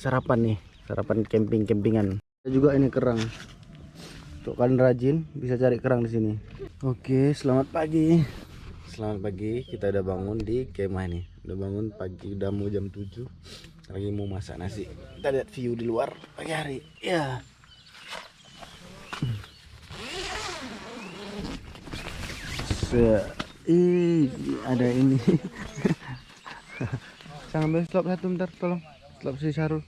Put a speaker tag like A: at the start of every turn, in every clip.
A: sarapan nih, sarapan campingan. Ada juga ini kerang. Untuk kalian rajin bisa cari kerang di sini. Oke, selamat pagi. Selamat pagi, kita udah bangun di kemah nih. Udah bangun pagi, udah mau jam 7. Lagi mau masak nasi. Kita lihat view di luar pagi hari. Ya. Ada ini. Saya ambil slop satu bentar, tolong. Slop si Sarul.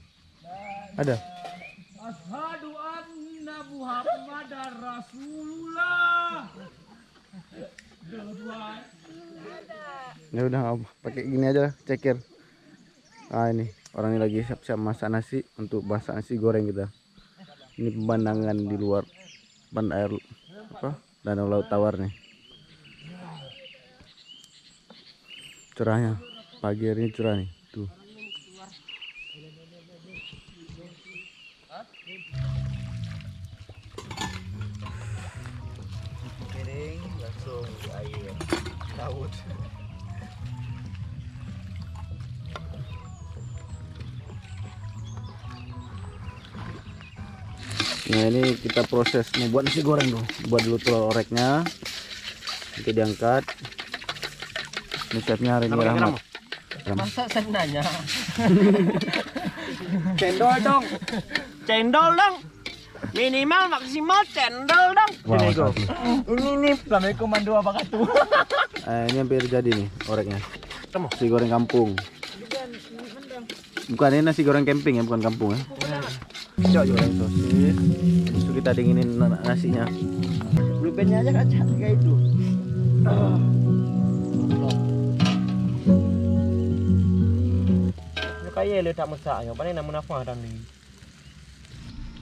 A: Ada.
B: Asyhadu anna Muhammadar Rasulullah.
A: Ya udah, pakai gini aja, ceker. Ah, ini orang ini lagi siap-siap masak nasi untuk masak nasi goreng kita. Ini pemandangan di luar air Danau Laut Tawar nih. Cerahnya pagi hari ini cerah nih tuh. Piring langsung di air laut. Nah, ini kita proses membuat nasi goreng dulu. Buat dulu telur oreknya, nanti diangkat. Ini chefnya hari ini Rahmat.
B: Masa senanya? Cendol dong. Cendol dong. Minimal maksimal cendol dong. Ini Assalamualaikum mandu apa katu.
A: Ini hampir jadi nih oreknya. Nasi goreng kampung. Bukan, ini nasi goreng camping ya, bukan kampung ya. Goreng sosis. Habis itu kita dinginin nasinya.
B: Bluepennya aja kaca kayak itu. Kayak le tak masak, yang paling namun apa dan ni.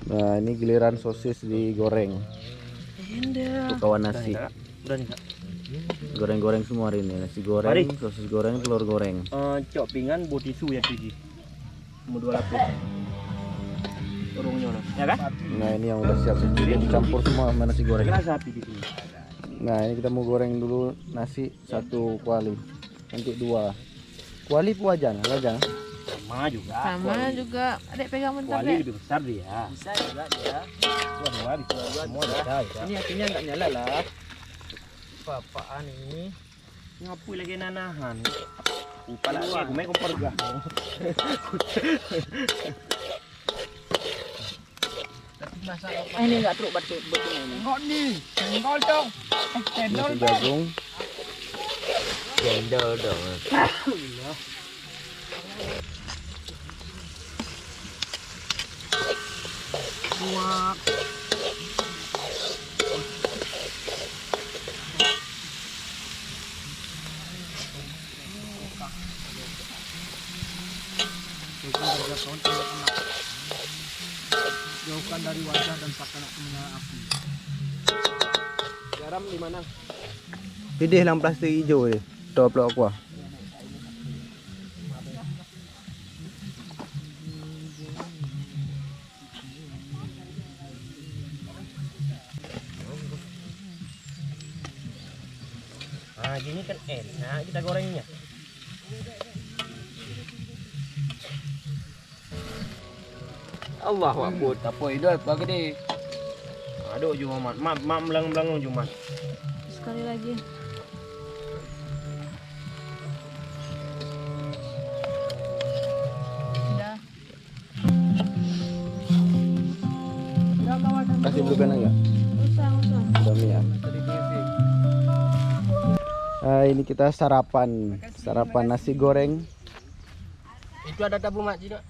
A: Nah, ini giliran sosis digoreng. Untuk kawan nasi.
B: Udah nih, Kak.
A: Goreng-goreng semua hari ini. Nasi goreng, sosis goreng, telur goreng.
B: Cok pingan buat tisu ya biji. Mau 2 lapis. Turungnya loh. Ya kan?
A: Nah, ini yang udah siap dicampur semua sama nasi goreng.
B: Kena sapi di sini.
A: Nah, ini kita mau goreng dulu nasi 1 kuali. Nanti 2 kuali wajan.
B: Sama juga.
C: Adek pegang bentar.
B: Kuali lebih besar dia. Bisa juga dia. Dua bisa. Semua bisa. Ini apinya nggak nyala lah. Apaan ini? Ngapui lagi nanahan. Upala lagi, gue main kompor gak?
C: Ini enggak truk betul ini.
B: Enggak nih, cendol dong. Cendol
A: Nasi jagung.
B: Cendol dong. Muak. Jauhkan dari wajah dan sakana menyala api. Garam di mana?
A: Pilih yang plastik hijau ni. Top blok aqua.
B: Ah, gini kan enak kita gorengnya. Allah wakbut. Apa itu apa gede? Aduh Jumat, mak melang-melang Jumat.
C: Sekali lagi. Sudah.
A: Kasih bluepen enggak?
C: Usah.
A: Udah mie ya. Ini kita sarapan nasi goreng.
B: Itu ada tabu mak tidak?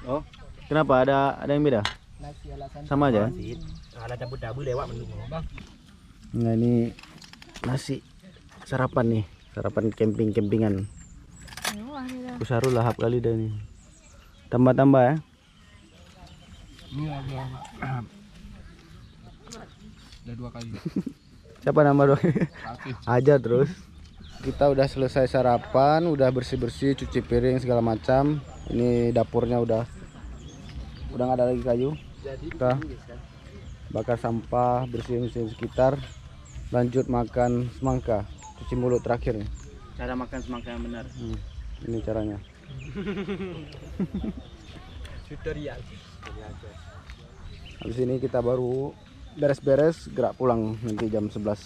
A: Oh, kenapa ada yang beda?
B: Nasi alasan
A: Sama aja.
B: Ada tabu-tabu lewat mendukung bang.
A: Nah, ini nasi sarapan nih, sarapan campingan.
C: Wah, ini dah.
A: Sarul lahap kali dah nih. Tambah-tambah ya.
B: Ini ada 2 kali.
A: Siapa nama dong? Aja terus. Kita udah selesai sarapan, udah bersih-bersih, cuci piring segala macam. Ini dapurnya udah nggak ada lagi kayu. Kita bakar sampah, bersihin sekitar. Lanjut makan semangka, cuci mulut terakhir nih.
B: Cara makan semangka yang benar.
A: Ini caranya.
B: Tutorial.
A: Habis ini kita baru beres-beres gerak pulang nanti jam 11.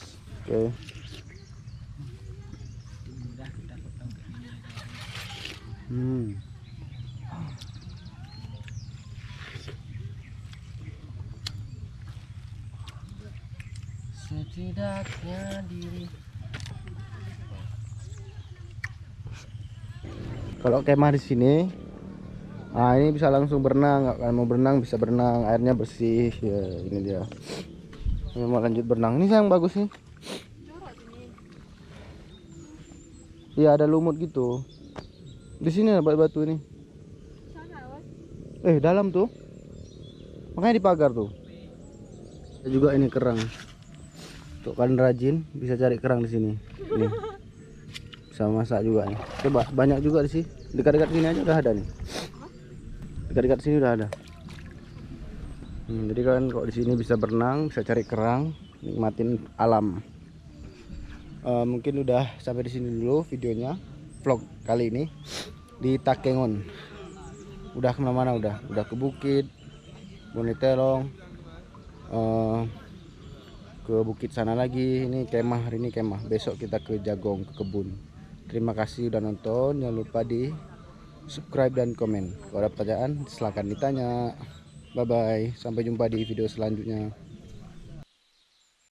A: Oke.
B: Setidaknya diri.
A: Kalau kemah di sini, nah ini bisa langsung berenang. Kalau mau berenang bisa berenang, airnya bersih. Ya, ini dia. Ini mau lanjut berenang. Ini yang bagus nih. Iya ada lumut gitu. Di sini ada batu-batu ini. Dalam tuh. Makanya di pagar tuh. Ada juga ini kerang. Untuk kalian rajin bisa cari kerang di sini. Nih. Bisa masak juga nih. Coba banyak juga di sini. Dekat-dekat sini aja udah ada nih. Dekat-dekat sini udah ada. Jadi kalian kalau di sini bisa berenang, bisa cari kerang, nikmatin alam. Mungkin udah sampai di sini dulu videonya, vlog kali ini di Takengon. Udah kemana-mana udah ke bukit, Bonitelong, ke bukit sana lagi. Ini kemah, hari ini kemah. Besok kita ke Jagong, ke kebun. Terima kasih udah nonton. Jangan lupa di subscribe dan komen. Kalau ada pertanyaan silahkan ditanya. Bye bye, sampai jumpa di video selanjutnya.